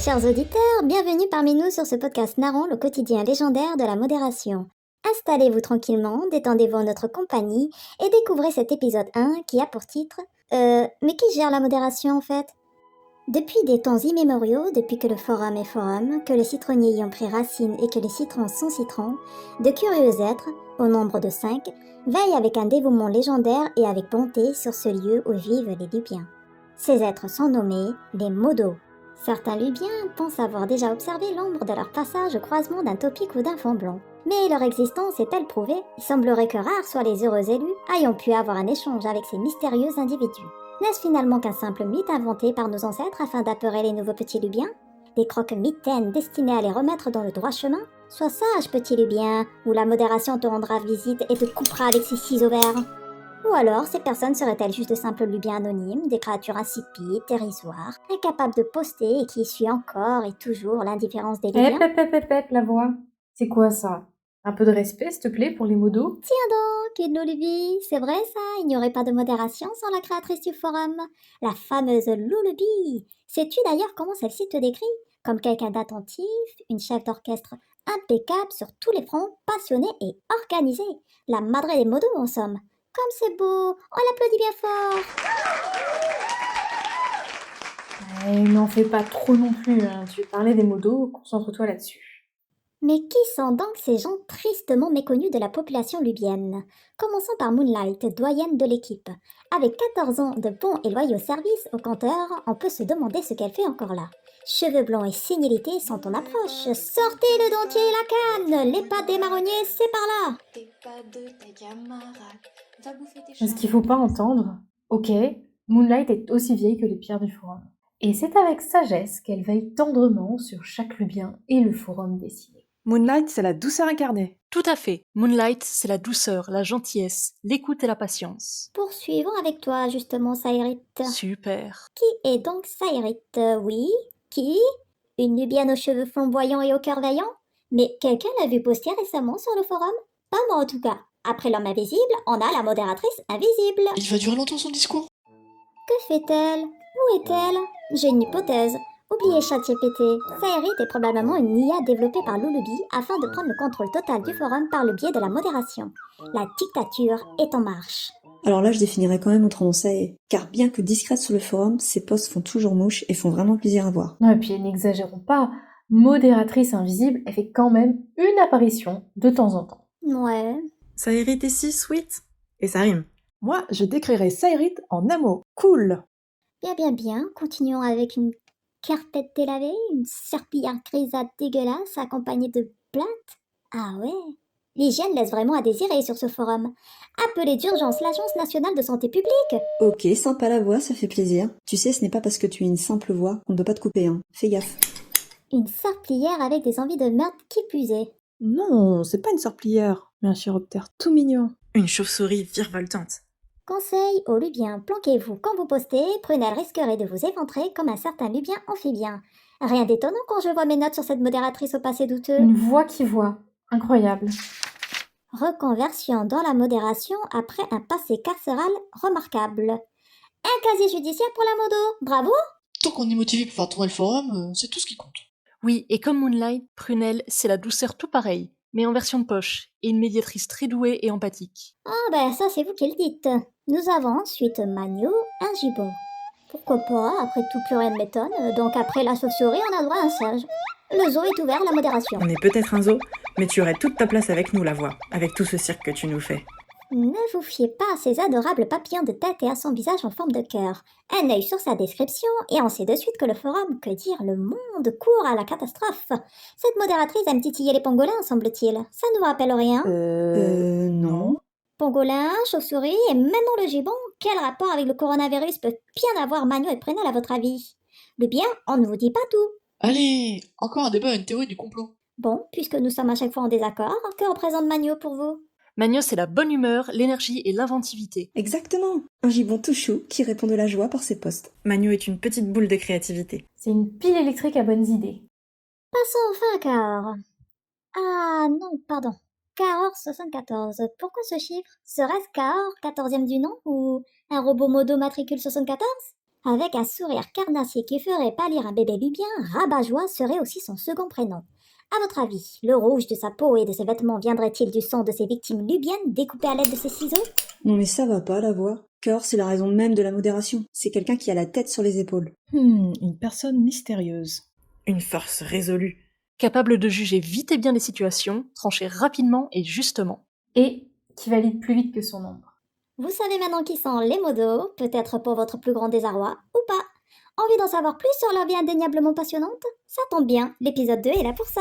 Chers auditeurs, bienvenue parmi nous sur ce podcast narrant le quotidien légendaire de la modération. Installez-vous tranquillement, détendez-vous en notre compagnie et découvrez cet épisode 1 qui a pour titre mais qui gère la modération en fait? Depuis des temps immémoriaux, depuis que le forum est forum, que les citronniers y ont pris racine et que les citrons sont citrons, de curieux êtres, au nombre de 5, veillent avec un dévouement légendaire et avec bonté sur ce lieu où vivent les Lubiens. Ces êtres sont nommés les Modos. Certains Lubiens pensent avoir déjà observé l'ombre de leur passage au croisement d'un taupic ou d'un faon blanc. Mais leur existence est-elle prouvée? Il semblerait que rares soient les heureux élus ayant pu avoir un échange avec ces mystérieux individus. N'est-ce finalement qu'un simple mythe inventé par nos ancêtres afin d'apeurer les nouveaux petits Lubiens? Des croques-mitaines destinées à les remettre dans le droit chemin? Sois sage, petit Lubien, ou la modération te rendra visite et te coupera avec ses ciseaux verts. Ou alors, ces personnes seraient-elles juste de simples Lubiens anonymes, des créatures insipides, dérisoires, incapables de poster et qui essuient encore et toujours l'indifférence des Lubiens? La voix. C'est quoi ça? Un peu de respect, s'il te plaît, pour les modos? Tiens donc, une Luby, c'est vrai ça, il n'y aurait pas de modération sans la créatrice du forum, la fameuse Luby. Sais-tu d'ailleurs comment celle-ci te décrit? Comme quelqu'un d'attentif, une chef d'orchestre impeccable sur tous les fronts, passionnée et organisée. La madre des modos en somme. Comme c'est beau, on l'applaudit bien fort. N'en fais pas trop non plus, hein. Tu parlais des modos, concentre-toi là-dessus. Mais qui sont donc ces gens tristement méconnus de la population lubienne? Commençons par Moonlight, doyenne de l'équipe. Avec 14 ans de bons et loyaux services au compteur, on peut se demander ce qu'elle fait encore là. Cheveux blonds et sénilité sont en approche. Sortez le dentier et la canne! Les pattes des marronniers, c'est par là! Ce qu'il faut pas entendre, ok, Moonlight est aussi vieille que les pierres du forum. Et c'est avec sagesse qu'elle veille tendrement sur chaque Lubien et le forum dessiné. Moonlight, c'est la douceur incarnée. Tout à fait. Moonlight, c'est la douceur, la gentillesse, l'écoute et la patience. Poursuivons avec toi, justement, Saïrit. Super. Qui est donc Saïrit? Oui, qui? Une Nubienne aux cheveux flamboyants et au cœur vaillant? Mais quelqu'un l'a vu poster récemment sur le forum? Pas moi en tout cas. Après l'homme invisible, on a la modératrice invisible. Il va durer longtemps son discours? Que fait-elle? Où est-elle? J'ai une hypothèse. Oubliez ChatGPT. Saïrit est probablement une IA développée par Lulubi afin de prendre le contrôle total du forum par le biais de la modération. La dictature est en marche. Alors là, je définirais quand même autrement ça est. Car bien que discrète sur le forum, ces posts font toujours mouche et font vraiment plaisir à voir. Non, et puis n'exagérons pas, modératrice invisible, elle fait quand même une apparition de temps en temps. Ouais. Ça hérite ici, sweet. Et ça rime. Moi, je décrirais Sayrit en un mot. Cool. Bien. Continuons avec une carpette délavée, une serpillière grisâtre dégueulasse accompagnée de plaintes. Ah ouais. L'hygiène laisse vraiment à désirer sur ce forum. Appelez d'urgence l'Agence nationale de santé publique. Ok, sympa la voix, ça fait plaisir. Tu sais, ce n'est pas parce que tu es une simple voix qu'on ne peut pas te couper, hein. Fais gaffe. Une serpillière avec des envies de meurtre qui plus est. Non, c'est pas une serpillière, mais un chiroptère tout mignon. Une chauve-souris virevoltante. Conseil aux Lubiens, planquez-vous quand vous postez, Prunelle risquerait de vous éventrer comme un certain Lubien amphibien. Rien d'étonnant quand je vois mes notes sur cette modératrice au passé douteux. Une voix qui voit. Incroyable. Reconversion dans la modération après un passé carcéral remarquable. Un casier judiciaire pour la modo, bravo! Tant qu'on est motivé pour faire tourner le forum, c'est tout ce qui compte. Oui, et comme Moonlight, Prunelle, c'est la douceur tout pareil, mais en version de poche, et une médiatrice très douée et empathique. Ah ben ça c'est vous qui le dites. Nous avons ensuite Magno, un gibbon. Pourquoi pas, après tout plus rien ne m'étonne, donc après la chauve-souris on a droit à un singe. Le zoo est ouvert à la modération. On est peut-être un zoo, mais tu aurais toute ta place avec nous, la voix, avec tout ce cirque que tu nous fais. Ne vous fiez pas à ces adorables papillons de tête et à son visage en forme de cœur. Un œil sur sa description, et on sait de suite que le forum, que dire, le monde court à la catastrophe. Cette modératrice aime titiller les pangolins, semble-t-il. Ça ne vous rappelle rien? Non. Pangolins, chauves-souris et même le gibbon, quel rapport avec le coronavirus peut bien avoir Magno et Prunelle à votre avis? Le bien, on ne vous dit pas tout. Allez, encore un débat, une théorie du complot. Bon, puisque nous sommes à chaque fois en désaccord, que représente Magno pour vous? Magno, c'est la bonne humeur, l'énergie et l'inventivité. Exactement. Un gibbon tout chou qui répond de la joie par ses posts. Magno est une petite boule de créativité. C'est une pile électrique à bonnes idées. Passons enfin à Cahors. Ah non, pardon. Cahors 74. Pourquoi ce chiffre? Serait-ce Cahors, 14e du nom, ou un robot modo matricule 74? Avec un sourire carnassier qui ferait pâlir un bébé lubien, Rabat-Joie serait aussi son second prénom. À votre avis, le rouge de sa peau et de ses vêtements viendrait-il du sang de ses victimes lubiennes découpées à l'aide de ses ciseaux? Non mais ça va pas la voix. Cœur, c'est la raison même de la modération. C'est quelqu'un qui a la tête sur les épaules. Une personne mystérieuse. Une force résolue. Capable de juger vite et bien les situations, trancher rapidement et justement. Et qui valide plus vite que son ombre. Vous savez maintenant qui sont les modos, peut-être pour votre plus grand désarroi, ou pas. Envie d'en savoir plus sur leur vie indéniablement passionnante? Ça tombe bien, l'épisode 2 est là pour ça.